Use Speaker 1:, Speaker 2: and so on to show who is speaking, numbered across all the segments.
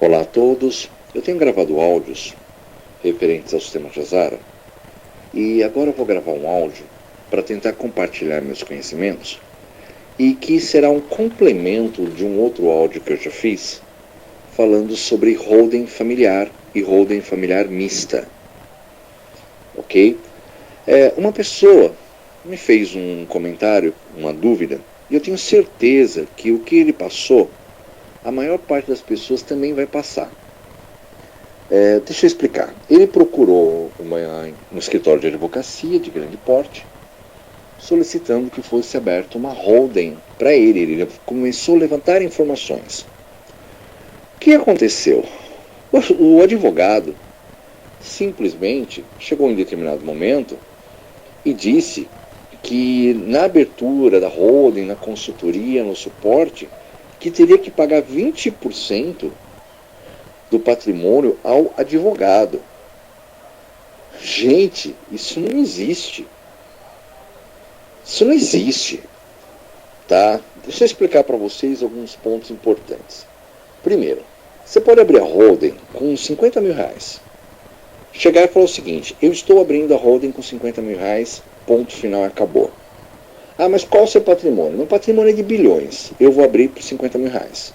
Speaker 1: Olá a todos, eu tenho gravado áudios referentes ao sistema Jazara e agora eu vou gravar um áudio para tentar compartilhar meus conhecimentos e que será um complemento de um outro áudio que eu já fiz falando sobre holding familiar e holding familiar mista, ok? Uma pessoa me fez um comentário, uma dúvida, e eu tenho certeza que o que ele passou, a maior parte das pessoas também vai passar. Deixa eu explicar. Ele procurou um escritório de advocacia de grande porte, solicitando que fosse aberta uma holding para ele. Ele começou a levantar informações. O que aconteceu? O advogado simplesmente chegou em determinado momento e disse que na abertura da holding, na consultoria, no suporte, que teria que pagar 20% do patrimônio ao advogado. Gente, isso não existe. Isso não existe. Tá? Deixa eu explicar para vocês alguns pontos importantes. Primeiro, você pode abrir a holding com 50 mil reais. Chegar e falar o seguinte: eu estou abrindo a holding com 50 mil reais, ponto final, acabou. Ah, mas qual o seu patrimônio? Meu patrimônio é de bilhões, eu vou abrir por 50 mil reais.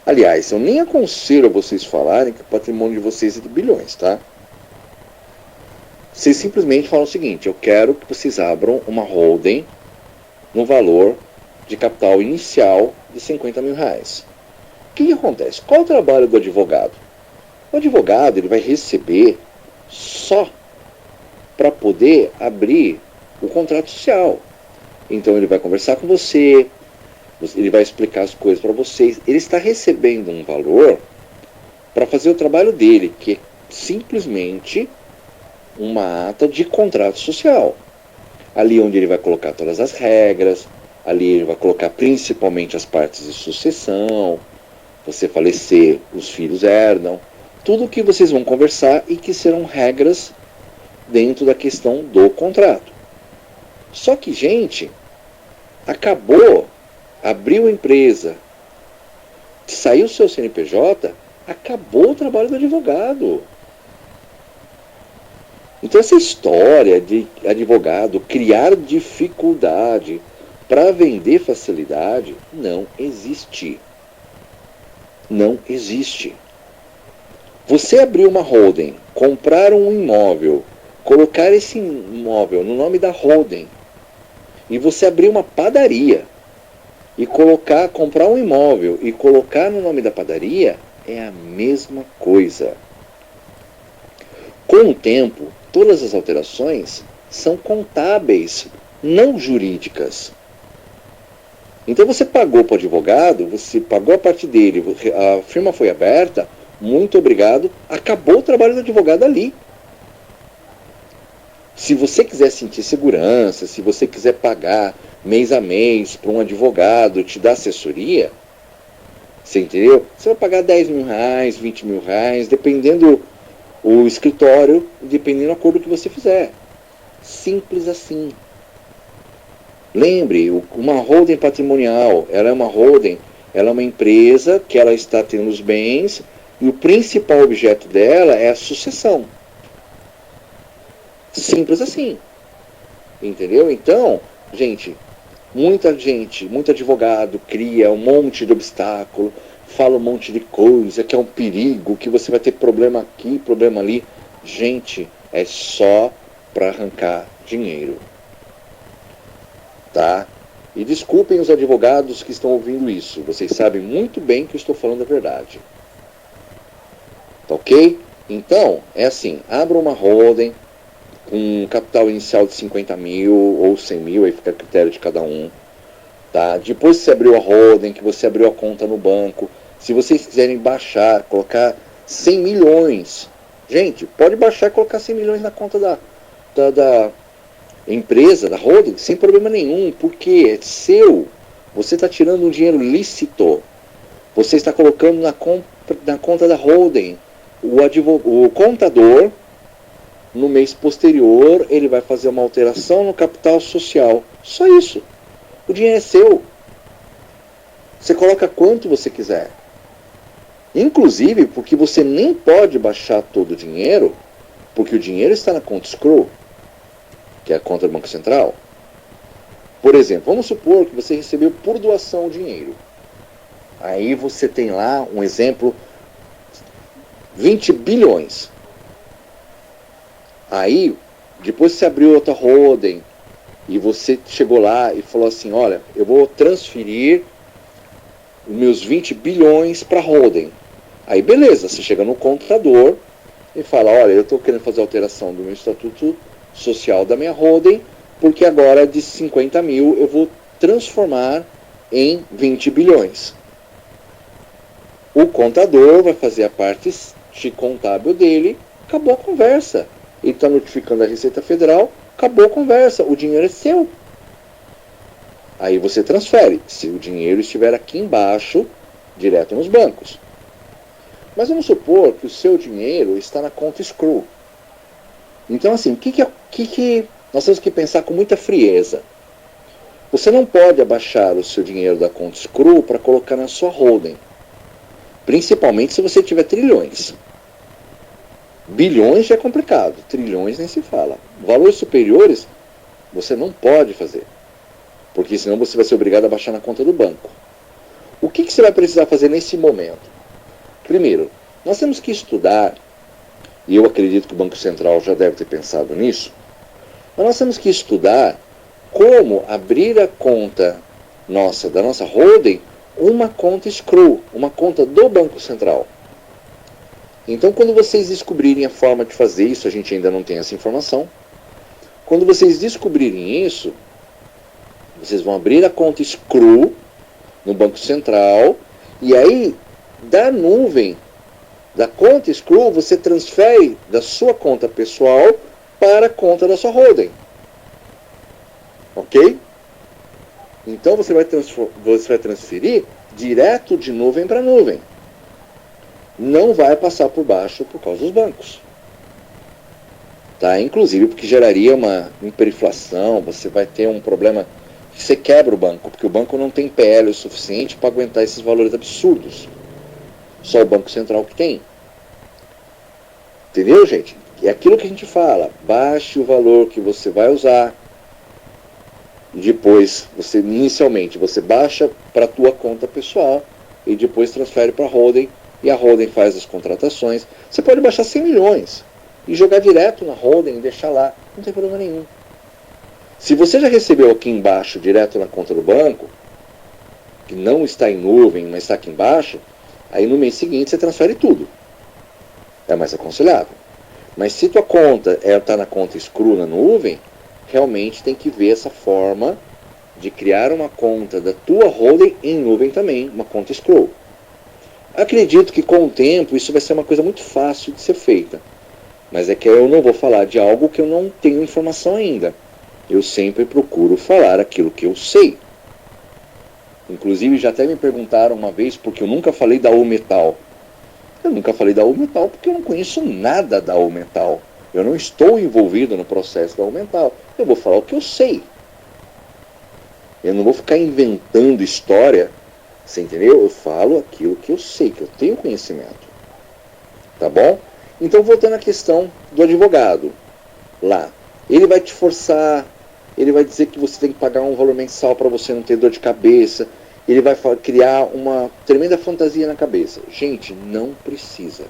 Speaker 1: Aliás, eu nem aconselho a vocês falarem que o patrimônio de vocês é de bilhões, tá? Vocês simplesmente falam o seguinte: eu quero que vocês abram uma holding no valor de capital inicial de 50 mil reais. O que acontece? Qual o trabalho do advogado? O advogado ele vai receber só para poder abrir o contrato social. Então ele vai conversar com você, ele vai explicar as coisas para vocês. Ele está recebendo um valor para fazer o trabalho dele, que é simplesmente uma ata de contrato social. Ali onde ele vai colocar todas as regras, ali ele vai colocar principalmente as partes de sucessão. Você falecer, os filhos herdam. Tudo que vocês vão conversar e que serão regras dentro da questão do contrato. Só que, gente, acabou, abriu a empresa, saiu o seu CNPJ, acabou o trabalho do advogado. Então essa história de advogado criar dificuldade para vender facilidade não existe. Não existe. Você abrir uma holding, comprar um imóvel, colocar esse imóvel no nome da holding, e você abrir uma padaria e comprar um imóvel e colocar no nome da padaria, é a mesma coisa. Com o tempo, todas as alterações são contábeis, não jurídicas. Então você pagou para o advogado, você pagou a parte dele, a firma foi aberta, muito obrigado, acabou o trabalho do advogado ali. Se você quiser sentir segurança, se você quiser pagar mês a mês para um advogado te dar assessoria, você entendeu? Você vai pagar 10 mil reais, 20 mil reais, dependendo o escritório, dependendo do acordo que você fizer. Simples assim. Lembre, uma holding patrimonial, ela é uma holding, ela é uma empresa que ela está tendo os bens e o principal objeto dela é a sucessão. Simples assim. Entendeu? Então, gente, muito advogado cria um monte de obstáculo, fala um monte de coisa, que é um perigo, que você vai ter problema aqui, problema ali. Gente, é só para arrancar dinheiro. Tá? E desculpem os advogados que estão ouvindo isso. Vocês sabem muito bem que eu estou falando a verdade. Tá ok? Então, é assim, abra uma holding com um capital inicial de 50 mil ou 100 mil, aí fica a critério de cada um. Tá? Depois que você abriu a holding, que você abriu a conta no banco, se vocês quiserem baixar, colocar 100 milhões, gente, pode baixar e colocar 100 milhões na conta da empresa, da holding, sem problema nenhum, porque é seu. Você está tirando um dinheiro lícito. Você está colocando na conta da holding. O contador, no mês posterior, ele vai fazer uma alteração no capital social. Só isso. O dinheiro é seu. Você coloca quanto você quiser. Inclusive porque você nem pode baixar todo o dinheiro, porque o dinheiro está na conta escrow, que é a conta do Banco Central. Por exemplo, vamos supor que você recebeu por doação o dinheiro. Aí você tem lá, um exemplo, 20 bilhões. Aí, depois você abriu outra holding e você chegou lá e falou assim, olha, eu vou transferir os meus 20 bilhões para a holding. Aí beleza, você chega no contador e fala, olha, eu estou querendo fazer alteração do meu estatuto social da minha holding, porque agora de 50 mil eu vou transformar em 20 bilhões. O contador vai fazer a parte contábil dele, acabou a conversa. Ele está notificando a Receita Federal, acabou a conversa, o dinheiro é seu. Aí você transfere, se o dinheiro estiver aqui embaixo, direto nos bancos. Mas vamos supor que o seu dinheiro está na conta escrow. Então, assim, o que nós temos que pensar com muita frieza? Você não pode abaixar o seu dinheiro da conta escrow para colocar na sua holding. Principalmente se você tiver trilhões. Bilhões já é complicado, trilhões nem se fala. Valores superiores você não pode fazer, porque senão você vai ser obrigado a baixar na conta do banco. O que você vai precisar fazer nesse momento? Primeiro, nós temos que estudar, e eu acredito que o Banco Central já deve ter pensado nisso, mas nós temos que estudar como abrir a conta da nossa holding, uma conta escrow, uma conta do Banco Central. Então, quando vocês descobrirem a forma de fazer isso, a gente ainda não tem essa informação. Quando vocês descobrirem isso, vocês vão abrir a conta escrow no Banco Central, e aí, da nuvem, da conta escrow, você transfere da sua conta pessoal para a conta da sua holding. Ok? Então, você vai transferir direto de nuvem para nuvem. Não vai passar por baixo por causa dos bancos. Tá? Inclusive porque geraria uma hiperinflação, você vai ter um problema que você quebra o banco, porque o banco não tem PL o suficiente para aguentar esses valores absurdos. Só o Banco Central que tem. Entendeu, gente? É aquilo que a gente fala, baixe o valor que você vai usar, e depois, inicialmente, você baixa para a tua conta pessoal, e depois transfere para a holding, e a holding faz as contratações. Você pode baixar 100 milhões e jogar direto na holding e deixar lá. Não tem problema nenhum. Se você já recebeu aqui embaixo, direto na conta do banco, que não está em nuvem, mas está aqui embaixo, aí no mês seguinte você transfere tudo. É mais aconselhável. Mas se tua conta está na conta escrow na nuvem, realmente tem que ver essa forma de criar uma conta da tua holding em nuvem também, uma conta escrow. Acredito que com o tempo isso vai ser uma coisa muito fácil de ser feita. Mas é que eu não vou falar de algo que eu não tenho informação ainda. Eu sempre procuro falar aquilo que eu sei. Inclusive já até me perguntaram uma vez porque eu nunca falei da U-Metal. Eu nunca falei da U-Metal porque eu não conheço nada da U-Metal. Eu não estou envolvido no processo da U-Metal. Eu vou falar o que eu sei. Eu não vou ficar inventando história. Você entendeu? Eu falo aquilo que eu sei, que eu tenho conhecimento. Tá bom? Então, voltando à questão do advogado. Lá. Ele vai te forçar, ele vai dizer que você tem que pagar um valor mensal para você não ter dor de cabeça. Ele vai criar uma tremenda fantasia na cabeça. Gente, não precisa.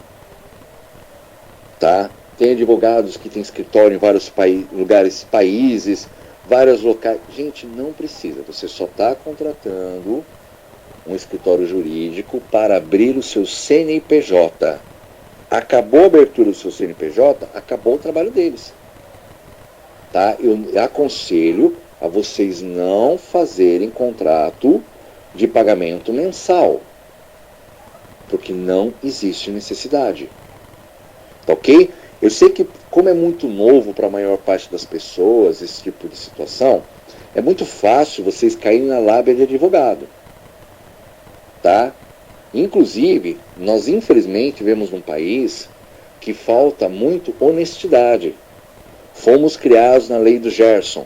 Speaker 1: Tá? Tem advogados que têm escritório em vários países, vários locais. Gente, não precisa. Você só está contratando um escritório jurídico para abrir o seu CNPJ. Acabou a abertura do seu CNPJ, acabou o trabalho deles. Tá? Eu aconselho a vocês não fazerem contrato de pagamento mensal, porque não existe necessidade. Tá ok? Eu sei que, como é muito novo para a maior parte das pessoas, esse tipo de situação, é muito fácil vocês caírem na lábia de advogado. Tá? Inclusive, nós infelizmente vivemos num país que falta muito honestidade. Fomos criados na lei do Gerson.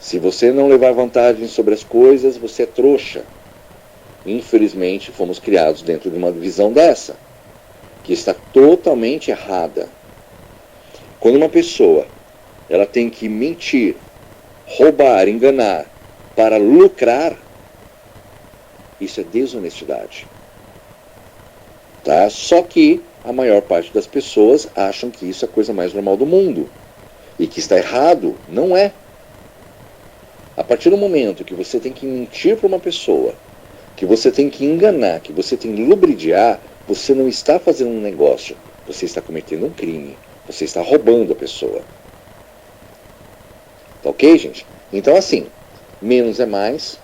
Speaker 1: Se você não levar vantagem sobre as coisas, você é trouxa. Infelizmente, fomos criados dentro de uma visão dessa, que está totalmente errada. Quando uma pessoa ela tem que mentir, roubar, enganar para lucrar, isso é desonestidade. Tá? Só que a maior parte das pessoas acham que isso é a coisa mais normal do mundo. E que está errado. Não é. A partir do momento que você tem que mentir para uma pessoa, que você tem que enganar, que você tem que lubridiar, você não está fazendo um negócio. Você está cometendo um crime. Você está roubando a pessoa. Tá ok, gente? Então, assim, menos é mais.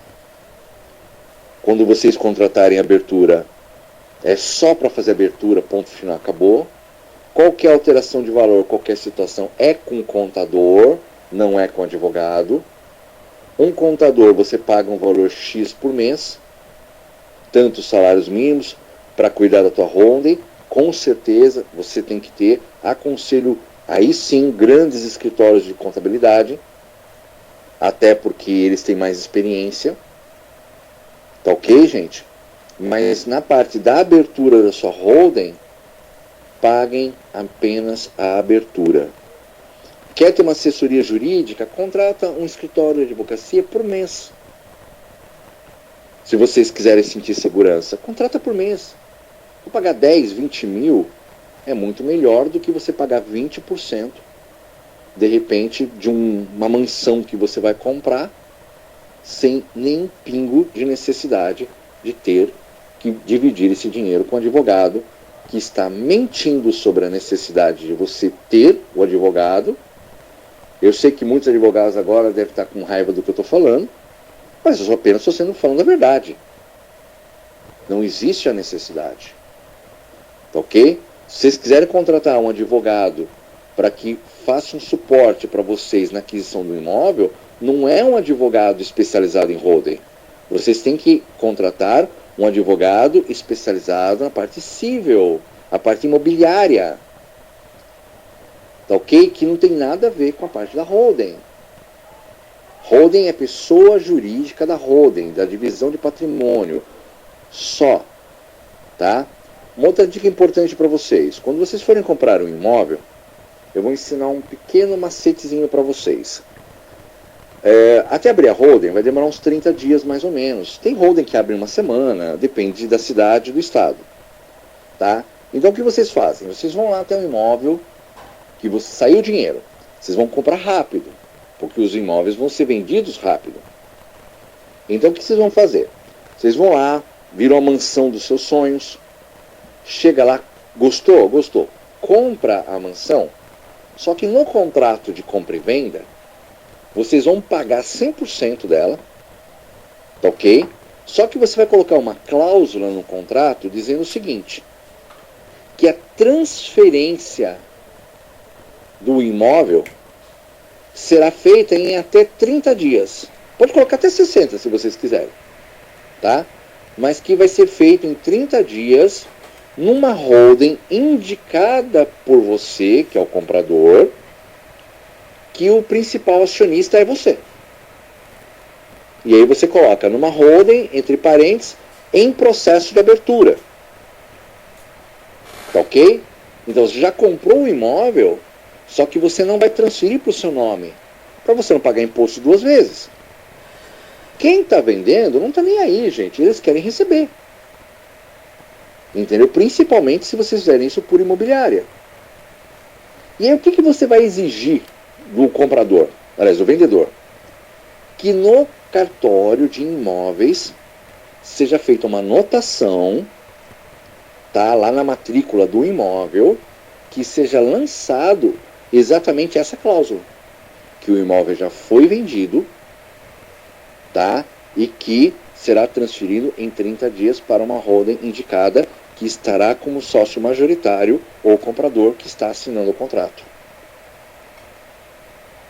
Speaker 1: Quando vocês contratarem abertura, é só para fazer abertura, ponto final, acabou. Qualquer alteração de valor, qualquer situação é com contador, não é com advogado. Um contador, você paga um valor X por mês, tanto salários mínimos, para cuidar da tua holding. Com certeza você tem que ter, aconselho aí sim grandes escritórios de contabilidade, até porque eles têm mais experiência. Tá ok, gente? Mas na parte da abertura da sua holding, paguem apenas a abertura. Quer ter uma assessoria jurídica? Contrata um escritório de advocacia por mês. Se vocês quiserem sentir segurança, contrata por mês. Vou pagar 10, 20 mil, é muito melhor do que você pagar 20%, de repente, de uma mansão que você vai comprar, sem nem pingo de necessidade de ter que dividir esse dinheiro com o advogado, que está mentindo sobre a necessidade de você ter o advogado. Eu sei que muitos advogados agora devem estar com raiva do que eu estou falando, mas eu apenas estou sendo falando a verdade. Não existe a necessidade. Tá ok? Se vocês quiserem contratar um advogado para que faça um suporte para vocês na aquisição do imóvel, não é um advogado especializado em holding. Vocês têm que contratar um advogado especializado na parte civil, a parte imobiliária. Tá ok? Que não tem nada a ver com a parte da holding. Holding é pessoa jurídica da holding, da divisão de patrimônio. Só. Tá? Uma outra dica importante para vocês. Quando vocês forem comprar um imóvel, eu vou ensinar um pequeno macetezinho para vocês. Até abrir a holding vai demorar uns 30 dias mais ou menos. Tem holding que abre uma semana, depende da cidade e do estado. Tá? Então o que vocês fazem? Vocês vão lá até um imóvel que você saiu o dinheiro. Vocês vão comprar rápido, porque os imóveis vão ser vendidos rápido. Então o que vocês vão fazer? Vocês vão lá, viram a mansão dos seus sonhos, chega lá, gostou? Gostou. Compra a mansão, só que no contrato de compra e venda, vocês vão pagar 100% dela, tá ok? Só que você vai colocar uma cláusula no contrato dizendo o seguinte, que a transferência do imóvel será feita em até 30 dias. Pode colocar até 60 se vocês quiserem, tá? Mas que vai ser feito em 30 dias numa holding indicada por você, que é o comprador, que o principal acionista é você. E aí você coloca numa holding, entre parênteses, em processo de abertura. Tá ok? Então você já comprou o imóvel, só que você não vai transferir para o seu nome, para você não pagar imposto 2 vezes. Quem está vendendo não está nem aí, gente. Eles querem receber. Entendeu? Principalmente se vocês fizerem isso por imobiliária. E aí o que você vai exigir do comprador, aliás, do vendedor? Que no cartório de imóveis seja feita uma anotação, tá, lá na matrícula do imóvel, que seja lançado exatamente essa cláusula, que o imóvel já foi vendido, tá, e que será transferido em 30 dias para uma holding indicada, que estará como sócio majoritário ou comprador que está assinando o contrato.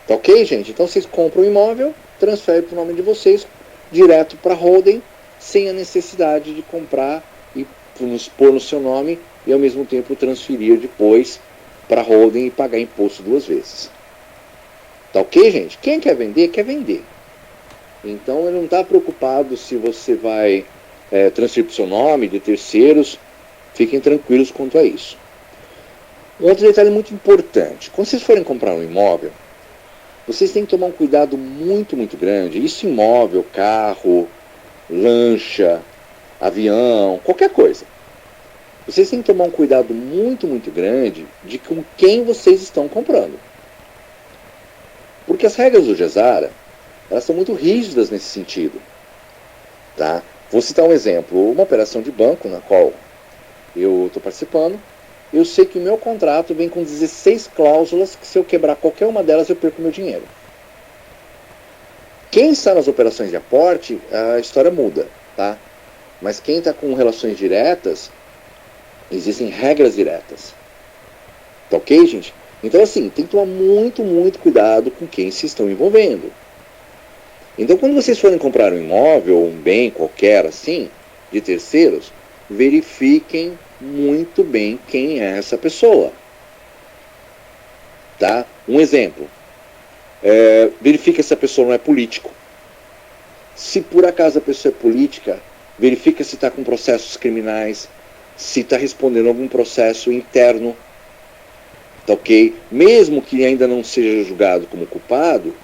Speaker 1: Tá ok, gente? Então vocês compram o imóvel, transferem para o nome de vocês, direto para a holding, sem a necessidade de comprar e pôr no seu nome e ao mesmo tempo transferir depois para a holding e pagar imposto 2 vezes. Tá ok, gente? Quem quer vender, quer vender. Então ele não está preocupado se você vai transferir para o seu nome, de terceiros. Fiquem tranquilos quanto a isso. Um outro detalhe muito importante. Quando vocês forem comprar um imóvel, vocês têm que tomar um cuidado muito, muito grande. Isso imóvel, carro, lancha, avião, qualquer coisa. Vocês têm que tomar um cuidado muito, muito grande de com quem vocês estão comprando. Porque as regras do GESARA, elas são muito rígidas nesse sentido. Tá? Vou citar um exemplo. Uma operação de banco na qual eu estou participando, eu sei que o meu contrato vem com 16 cláusulas que se eu quebrar qualquer uma delas eu perco meu dinheiro. Quem está nas operações de aporte, a história muda, tá? Mas quem está com relações diretas, existem regras diretas. Tá ok, gente? Então, assim, tem que tomar muito, muito cuidado com quem se estão envolvendo. Então, quando vocês forem comprar um imóvel ou um bem qualquer, assim, de terceiros, verifiquem muito bem quem é essa pessoa. Tá? Um exemplo. Verifique se a pessoa não é político. Se por acaso a pessoa é política, verifique se está com processos criminais, se está respondendo algum processo interno. Tá ok? Mesmo que ainda não seja julgado como culpado,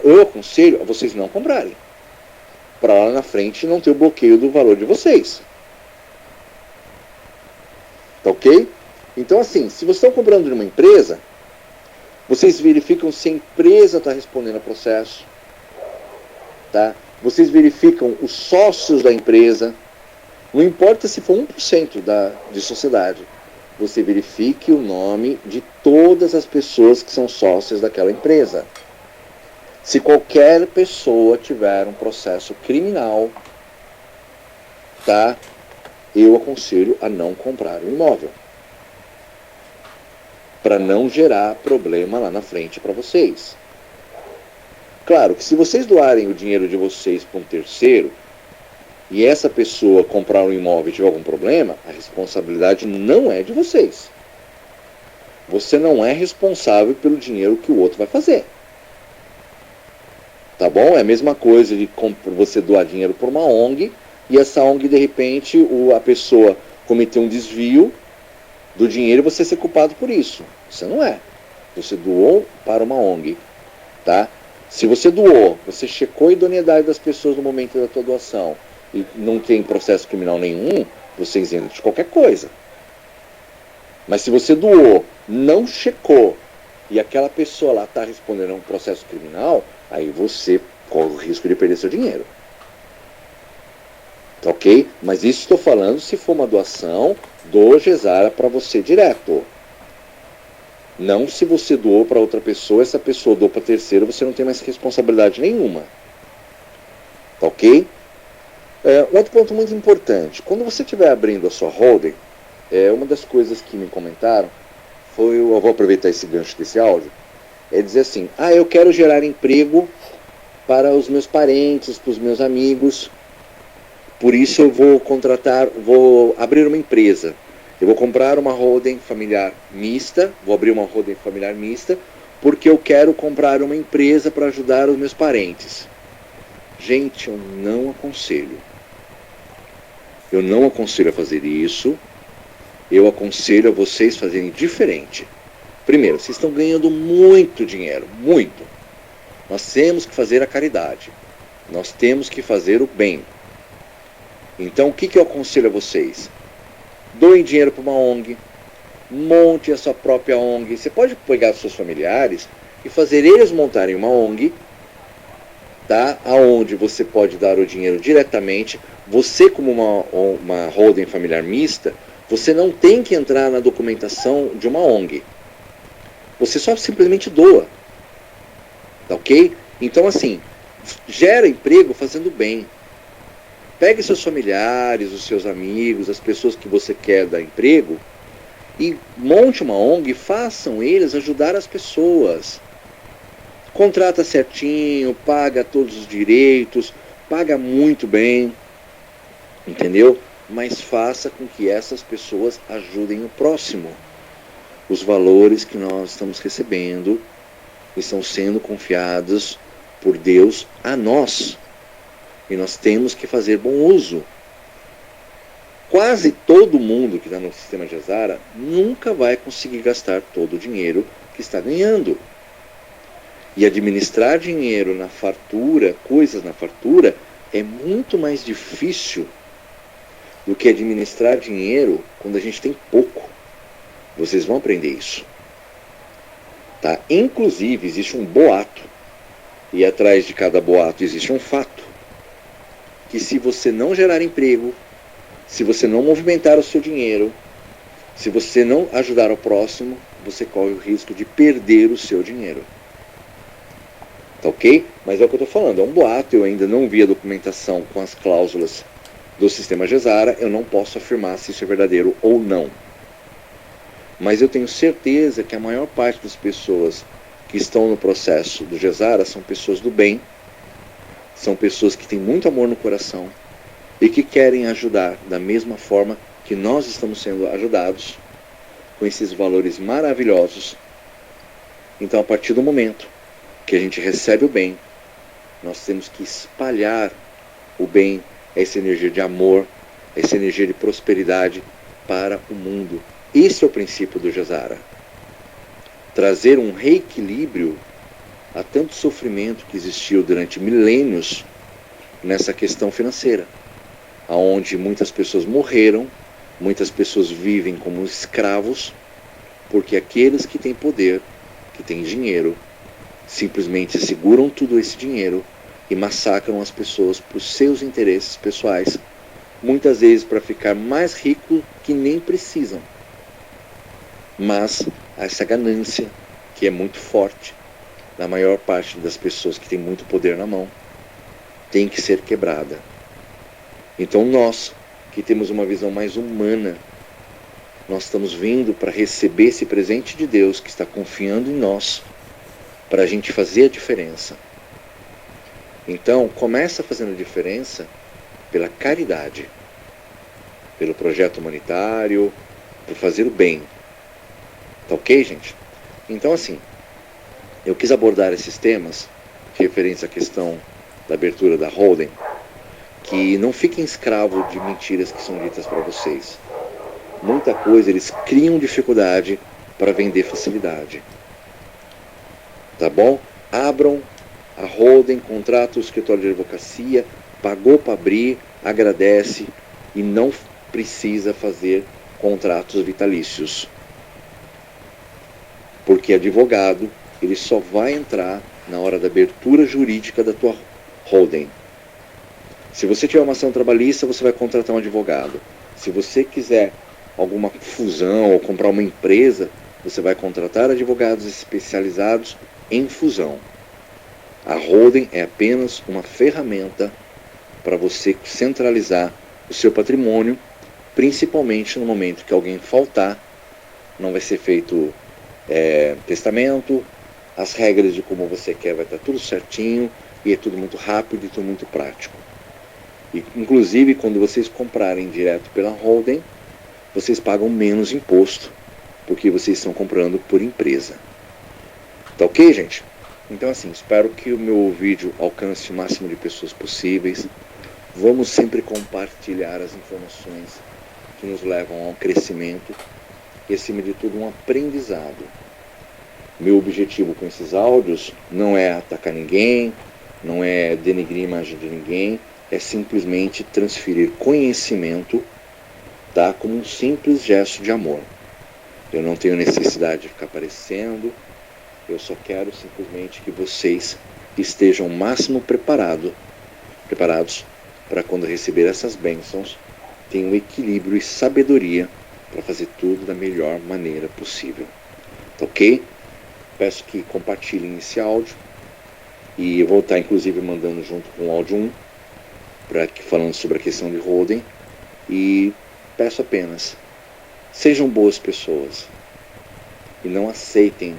Speaker 1: eu aconselho a vocês não comprarem. Para lá na frente não ter o bloqueio do valor de vocês. Tá ok? Então, assim, se vocês estão comprando de uma empresa, vocês verificam se a empresa está respondendo a processo. Tá? Vocês verificam os sócios da empresa. Não importa se for 1% de sociedade. Você verifique o nome de todas as pessoas que são sócias daquela empresa. Se qualquer pessoa tiver um processo criminal, tá? Eu aconselho a não comprar um imóvel. Para não gerar problema lá na frente para vocês. Claro que se vocês doarem o dinheiro de vocês para um terceiro, e essa pessoa comprar um imóvel e tiver algum problema, a responsabilidade não é de vocês. Você não é responsável pelo dinheiro que o outro vai fazer. Tá bom? É a mesma coisa de você doar dinheiro para uma ONG, e essa ONG, de repente, a pessoa cometeu um desvio do dinheiro e você ser culpado por isso. Você não é. Você doou para uma ONG. Tá? Se você doou, você checou a idoneidade das pessoas no momento da sua doação, e não tem processo criminal nenhum, você é isento de qualquer coisa. Mas se você doou, não checou, e aquela pessoa lá está respondendo a um processo criminal, aí você corre o risco de perder seu dinheiro. Tá ok? Mas isso estou falando se for uma doação do GESARA para você direto. Não se você doou para outra pessoa, essa pessoa doou para terceiro, você não tem mais responsabilidade nenhuma. Tá ok? Outro ponto muito importante. Quando você estiver abrindo a sua holding, uma das coisas que me comentaram foi, eu vou aproveitar esse gancho desse áudio, é dizer assim, eu quero gerar emprego para os meus parentes, para os meus amigos, por isso eu vou abrir uma empresa. Eu vou comprar uma holding familiar mista, vou abrir uma holding familiar mista, porque eu quero comprar uma empresa para ajudar os meus parentes. Gente, eu não aconselho. Eu não aconselho a fazer isso. Eu aconselho a vocês fazerem diferente. Primeiro, vocês estão ganhando muito dinheiro, muito. Nós temos que fazer a caridade. Nós temos que fazer o bem. Então, o que eu aconselho a vocês? Doem dinheiro para uma ONG. Monte a sua própria ONG. Você pode pegar os seus familiares e fazer eles montarem uma ONG, tá? Aonde você pode dar o dinheiro diretamente. Você, como uma holding familiar mista, você não tem que entrar na documentação de uma ONG. Você só simplesmente doa. Tá ok? Então, assim, gera emprego fazendo bem. Pegue seus familiares, os seus amigos, as pessoas que você quer dar emprego e monte uma ONG e façam eles ajudar as pessoas. Contrata certinho, paga todos os direitos, paga muito bem, entendeu? Mas faça com que essas pessoas ajudem o próximo. Os valores que nós estamos recebendo estão sendo confiados por Deus a nós. E nós temos que fazer bom uso. Quase todo mundo que está no sistema Jazara nunca vai conseguir gastar todo o dinheiro que está ganhando. E administrar dinheiro na fartura, coisas na fartura, é muito mais difícil do que administrar dinheiro quando a gente tem pouco. Vocês vão aprender isso. Tá? Inclusive, existe um boato, e atrás de cada boato existe um fato, que se você não gerar emprego, se você não movimentar o seu dinheiro, se você não ajudar o próximo, você corre o risco de perder o seu dinheiro. Tá ok? Mas é o que eu estou falando, é um boato, eu ainda não vi a documentação com as cláusulas do sistema Jazara, eu não posso afirmar se isso é verdadeiro ou não. Mas eu tenho certeza que a maior parte das pessoas que estão no processo do Jazara são pessoas do bem, são pessoas que têm muito amor no coração e que querem ajudar da mesma forma que nós estamos sendo ajudados, com esses valores maravilhosos. Então, a partir do momento que a gente recebe o bem, nós temos que espalhar o bem, essa energia de amor, essa energia de prosperidade para o mundo. Esse é o princípio do Jazara. Trazer um reequilíbrio a tanto sofrimento que existiu durante milênios nessa questão financeira, onde muitas pessoas morreram, muitas pessoas vivem como escravos, porque aqueles que têm poder, que têm dinheiro, simplesmente seguram tudo esse dinheiro e massacram as pessoas por seus interesses pessoais, muitas vezes para ficar mais rico que nem precisam. Mas essa ganância, que é muito forte na maior parte das pessoas que têm muito poder na mão, tem que ser quebrada. Então nós, que temos uma visão mais humana, nós estamos vindo para receber esse presente de Deus que está confiando em nós, para a gente fazer a diferença. Então, começa fazendo a diferença pela caridade, pelo projeto humanitário, por fazer o bem. Tá ok, gente? Então, assim, eu quis abordar esses temas referentes à questão da abertura da holding, que não fiquem escravos de mentiras que são ditas para vocês. Muita coisa eles criam dificuldade para vender facilidade. Tá bom? Abram a holding, contrata o escritório de advocacia, pagou para abrir, agradece e não precisa fazer contratos vitalícios. Porque advogado, ele só vai entrar na hora da abertura jurídica da tua holding. Se você tiver uma ação trabalhista, você vai contratar um advogado. Se você quiser alguma fusão ou comprar uma empresa, você vai contratar advogados especializados em fusão. A holding é apenas uma ferramenta para você centralizar o seu patrimônio, principalmente no momento que alguém faltar, não vai ser feito testamento, as regras de como você quer vai estar tudo certinho e é tudo muito rápido e tudo muito prático. E, inclusive, quando vocês comprarem direto pela holding, vocês pagam menos imposto, porque vocês estão comprando por empresa. Tá ok, gente? Então, assim, espero que o meu vídeo alcance o máximo de pessoas possíveis. Vamos sempre compartilhar as informações que nos levam ao crescimento e, acima de tudo, um aprendizado. Meu objetivo com esses áudios não é atacar ninguém, não é denegrir a imagem de ninguém, é simplesmente transferir conhecimento, tá, como um simples gesto de amor. Eu não tenho necessidade de ficar aparecendo, eu só quero simplesmente que vocês estejam o máximo preparados para quando receber essas bênçãos, tenham equilíbrio e sabedoria para fazer tudo da melhor maneira possível. Tá ok? Peço que compartilhem esse áudio e eu vou estar inclusive mandando junto com o áudio 1, falando sobre a questão de holding, e peço apenas, sejam boas pessoas e não aceitem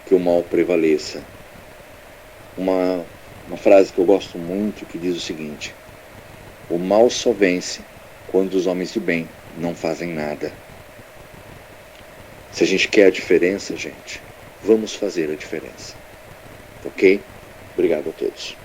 Speaker 1: que o mal prevaleça. Uma frase que eu gosto muito que diz o seguinte: o mal só vence quando os homens de bem não fazem nada. Se a gente quer a diferença, gente, vamos fazer a diferença. Ok? Obrigado a todos.